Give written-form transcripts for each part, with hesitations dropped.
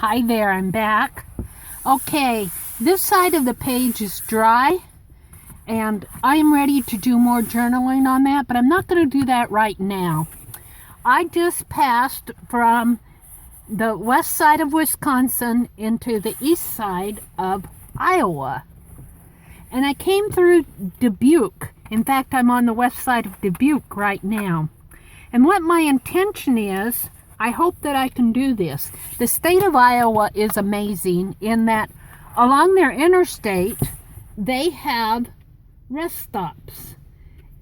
Hi there, I'm back. Okay, this side of the page is dry, and I am ready to do more journaling on that, but I'm not going to do that right now. I just passed from the west side of Wisconsin into the east side of Iowa, and I came through Dubuque. In fact, I'm on the west side of Dubuque right now. And what my intention is, I hope that I can do this. The state of Iowa is amazing in that along their interstate, they have rest stops.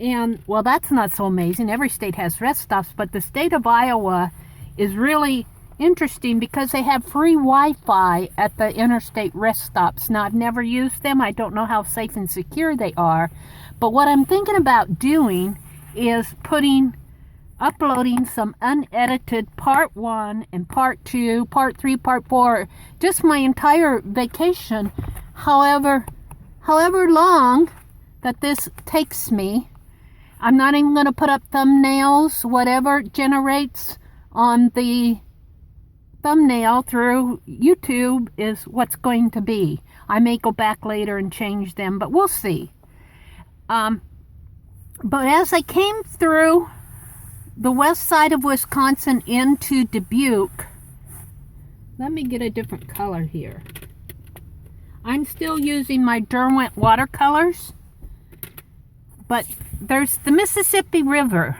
And, well, that's not so amazing. Every state has rest stops, but the state of Iowa is really interesting because they have free Wi-Fi at the interstate rest stops. Now, I've never used them. I don't know how safe and secure they are. But what I'm thinking about doing is uploading some unedited part 1 and part 2, part 3, part 4, just my entire vacation, however long that this takes me. I'm not even going to put up thumbnails. Whatever generates on the thumbnail through YouTube is what's going to be. I may go back later and change them, but we'll see. But as I came through the west side of Wisconsin into Dubuque, let me get a different color here. I'm still using my Derwent watercolors, but there's the Mississippi River,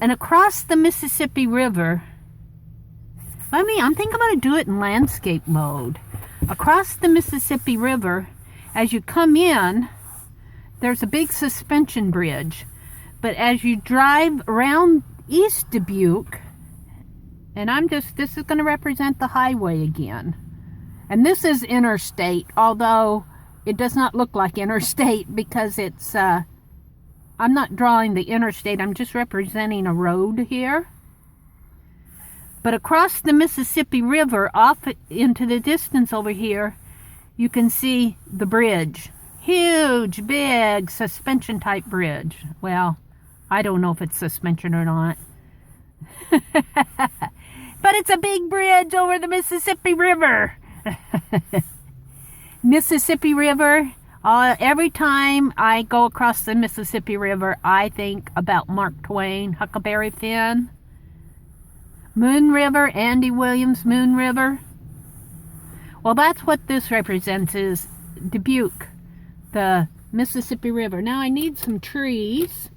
and across the Mississippi River, I think I'm going to do it in landscape mode. Across the Mississippi River, as you come in, there's a big suspension bridge. But as you drive around East Dubuque, and this is going to represent the highway again. And this is interstate, although it does not look like interstate because it's, I'm not drawing the interstate, I'm just representing a road here. But across the Mississippi River, off into the distance over here, you can see the bridge. Huge, big suspension type bridge. Well, I don't know if it's suspension or not. But it's a big bridge over the Mississippi River. Mississippi River, every time I go across the Mississippi River, I think about Mark Twain, Huckleberry Finn. Moon River, Andy Williams, Moon River. Well, that's what this represents, is Dubuque, the Mississippi River. Now I need some trees.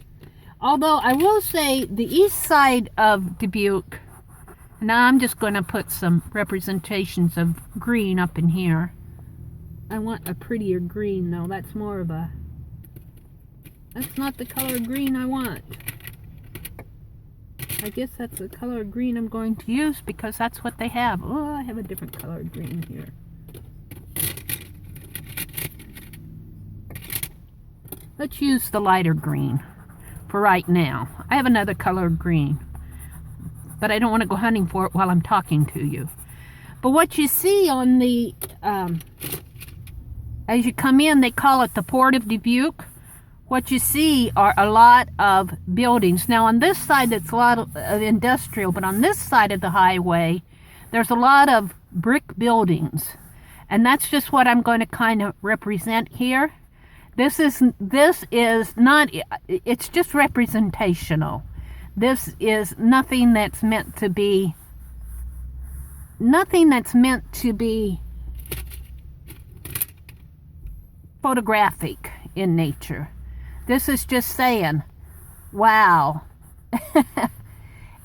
Although I will say the east side of Dubuque, now I'm just going to put some representations of green up in here. I want a prettier green though. That's not the color of green I want. I guess that's the color of green I'm going to use because that's what they have. Oh, I have a different color of green here. Let's use the lighter green for right now. I have another color of green, but I don't want to go hunting for it while I'm talking to you. But what you see on the, as you come in, they call it the Port of Dubuque. What you see are a lot of buildings. Now on this side, it's a lot of industrial, but on this side of the highway, there's a lot of brick buildings. And that's just what I'm going to kind of represent here. This is not, it's just representational. This is nothing that's meant to be photographic in nature. This is just saying, wow.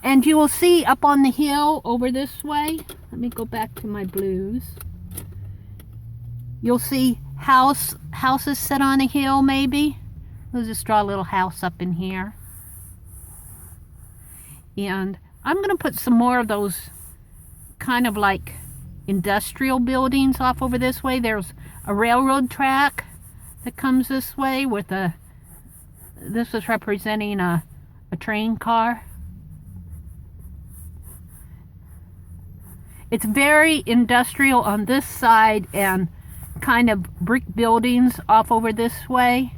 And you will see up on the hill over this way, let me go back to my blues. You'll see houses set on a hill maybe. We'll just draw a little house up in here. And I'm going to put some more of those kind of like industrial buildings off over this way. There's a railroad track that comes this way with this is representing a train car. It's very industrial on this side and kind of brick buildings off over this way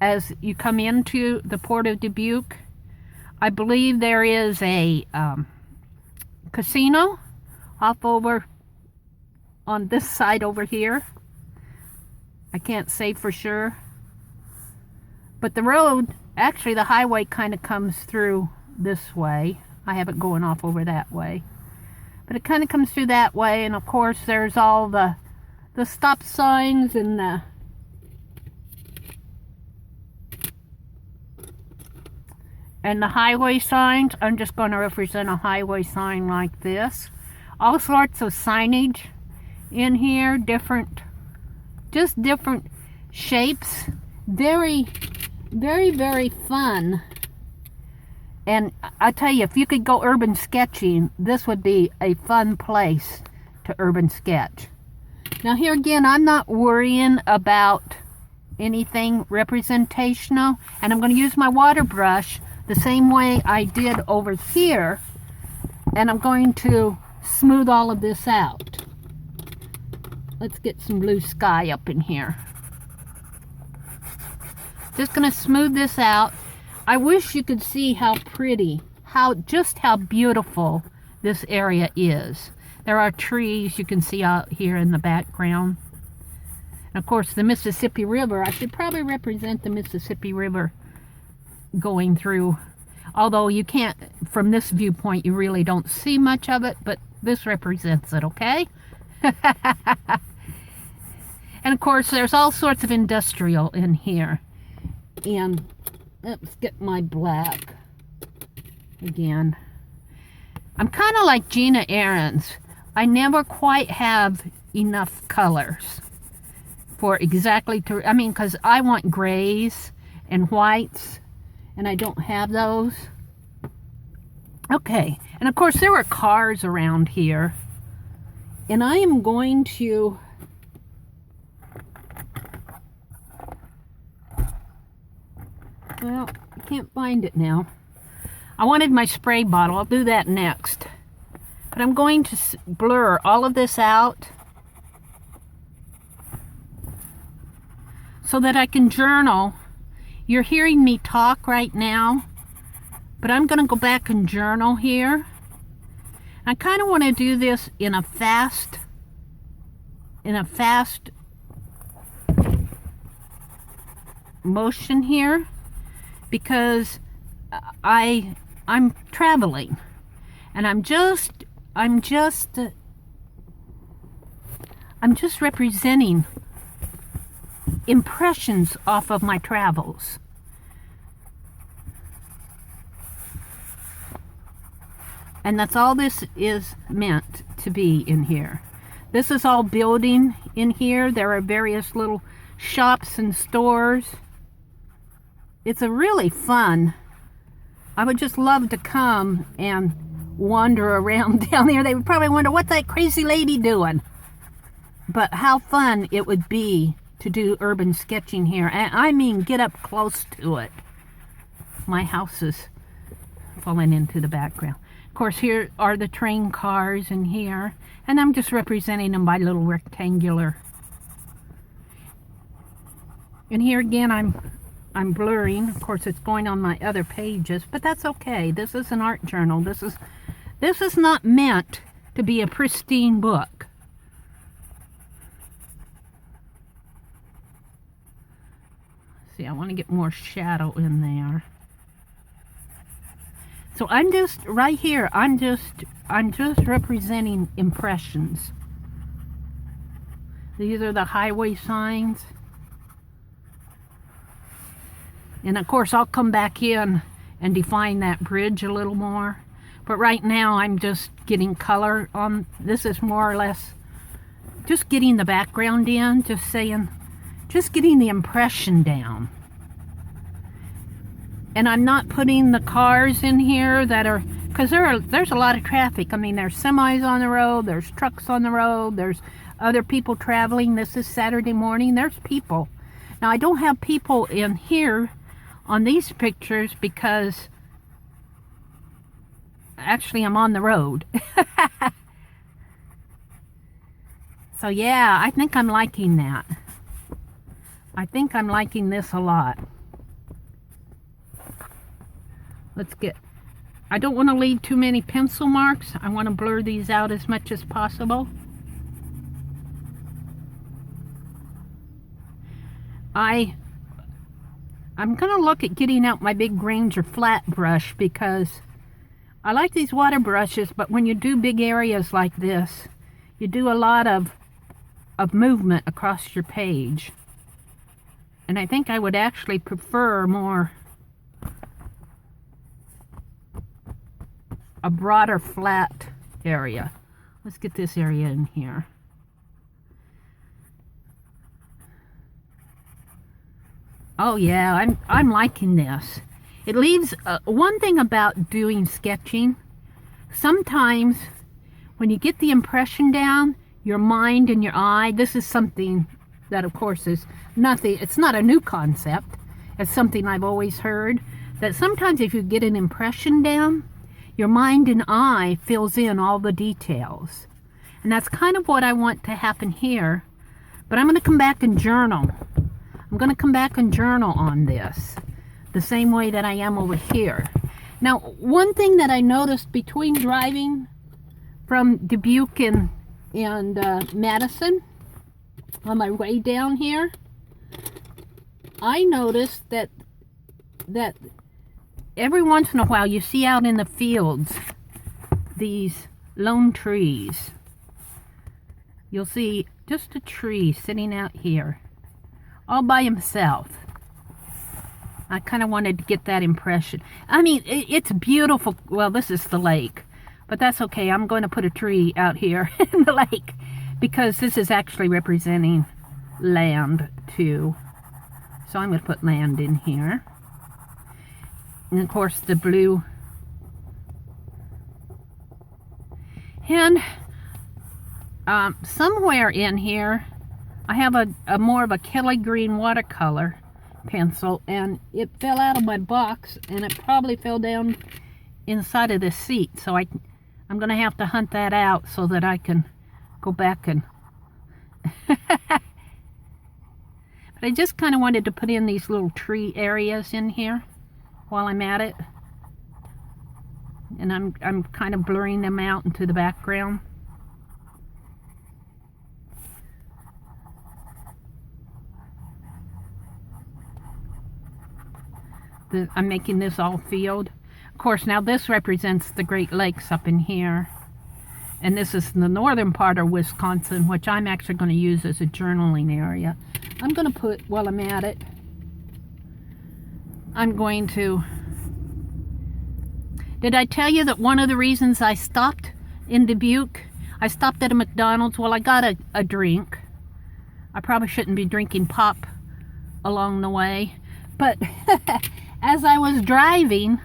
as you come into the Port of I believe there is a casino off over on this side over here. I can't say for sure. But the road, actually the highway kind of comes through this way. I have it going off over that way. But it kind of comes through that way, and of course there's all the stop signs and the highway signs. I'm just going to represent a highway sign like this. All sorts of signage in here, just different shapes. Very, very, very fun. And I tell you, if you could go urban sketching, this would be a fun place to urban sketch. Now here again, I'm not worrying about anything representational, and I'm going to use my water brush the same way I did over here, and I'm going to smooth all of this out. Let's get some blue sky up in here. Just going to smooth this out. I wish you could see how pretty, just how beautiful this area is. There are trees you can see out here in the background. And of course the Mississippi River, I should probably represent the Mississippi River going through. Although you can't, from this viewpoint, you really don't see much of it, but this represents it, okay? And of course there's all sorts of industrial in here. And let's get my black again. I'm kind of like Gina Ahrens. I never quite have enough colors for exactly because I want grays and whites, and I don't have those. Okay, and of course there were cars around here, and I am going to well, I can't find it now. I wanted my spray bottle. I'll do that next. But I'm going to blur all of this out so that I can journal. You're hearing me talk right now, but I'm going to go back and journal here. I kind of want to do this in a fast motion here, because I'm traveling, and I'm just representing impressions off of my travels. And that's all this is meant to be in here. This is all building in here. There are various little shops and stores. It's a really fun. I would just love to come and wander around down there. They would probably wonder, what's that crazy lady doing? But how fun it would be to do urban sketching here. And I mean, get up close to it. My house is falling into the background. Of course, here are the train cars in here. And I'm just representing them by little rectangular. And here again, I'm blurring. Of course, it's going on my other pages, but that's okay. This is an art journal. This is not meant to be a pristine book. See, I want to get more shadow in there. So I'm just right here. I'm just representing impressions. These are the highway signs. And of course I'll come back in and define that bridge a little more. But right now I'm just getting color on. This is more or less just getting the background in, just getting the impression down. And I'm not putting the cars in here that are, because there's a lot of traffic. I mean, there's semis on the road, there's trucks on the road, there's other people traveling. This is Saturday morning, there's people. Now I don't have people in here on these pictures because actually I'm on the road. So yeah, I think I'm liking that. I think I'm liking this a lot. I don't want to leave too many pencil marks. I want to blur these out as much as possible. I'm going to look at getting out my big Granger flat brush because I like these water brushes, but when you do big areas like this, you do a lot of movement across your page. And I think I would actually prefer more a broader flat area. Let's get this area in here. Oh yeah, I'm liking this. It leaves one thing about doing sketching. Sometimes when you get the impression down, your mind and your eye, this is something that of course is nothing, it's not a new concept. It's something I've always heard, that sometimes if you get an impression down, your mind and eye fills in all the details. And that's kind of what I want to happen here. But I'm going to come back and journal. I'm going to come back and journal on this, the same way that I am over here. Now, one thing that I noticed between driving from Dubuque and Madison, on my way down here, I noticed that every once in a while you see out in the fields these lone trees. You'll see just a tree sitting out here all by himself. I kind of wanted to get that impression. I mean, it's beautiful. Well, this is the lake, but that's okay. I'm going to put a tree out here in the lake because this is actually representing land too. So I'm going to put land in here. And of course the blue. And somewhere in here I have a more of a Kelly green watercolor pencil, and it fell out of my box and it probably fell down inside of the seat. So I'm going to have to hunt that out so that I can go back and but I just kind of wanted to put in these little tree areas in here while I'm at it. And I'm kind of blurring them out into the background. I'm making this all field. Of course, now this represents the Great Lakes up in here. And this is the northern part of Wisconsin, which I'm actually going to use as a journaling area. I'm going to put, while I'm at it, I'm going to... Did I tell you that one of the reasons I stopped in Dubuque, I stopped at a McDonald's? Well, I got a drink. I probably shouldn't be drinking pop along the way. But as I was driving,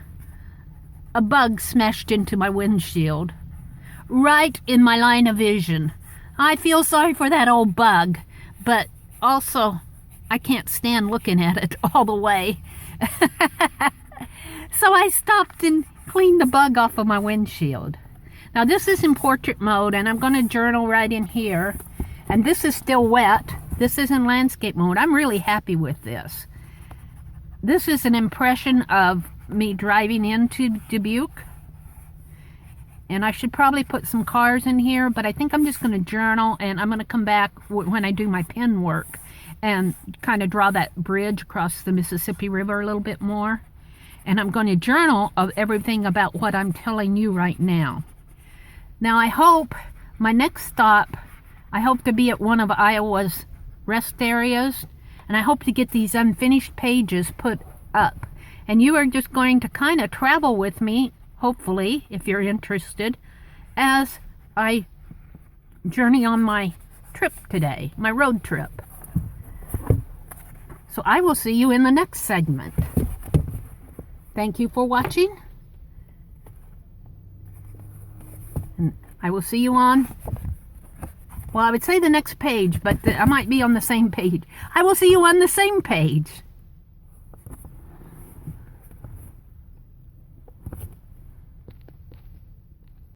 a bug smashed into my windshield. Right in my line of vision. I feel sorry for that old bug, but also I can't stand looking at it all the way. So I stopped and cleaned the bug off of my windshield. Now this is in portrait mode, and I'm going to journal right in here. And this is still wet. This is in landscape mode. I'm really happy with this. This is an impression of me driving into Dubuque. And I should probably put some cars in here, but I think I'm just going to journal, and I'm going to come back when I do my pen work and kind of draw that bridge across the Mississippi River a little bit more. And I'm going to journal of everything about what I'm telling you right now. Now I hope my next stop, I hope to be at one of Iowa's rest areas, and I hope to get these unfinished pages put up. And you are just going to kind of travel with me, hopefully, if you're interested, as I journey on my trip today, my road trip. So I will see you in the next segment. Thank you for watching. And I will see you on, well, I would say the next page, but I might be on the same page. I will see you on the same page.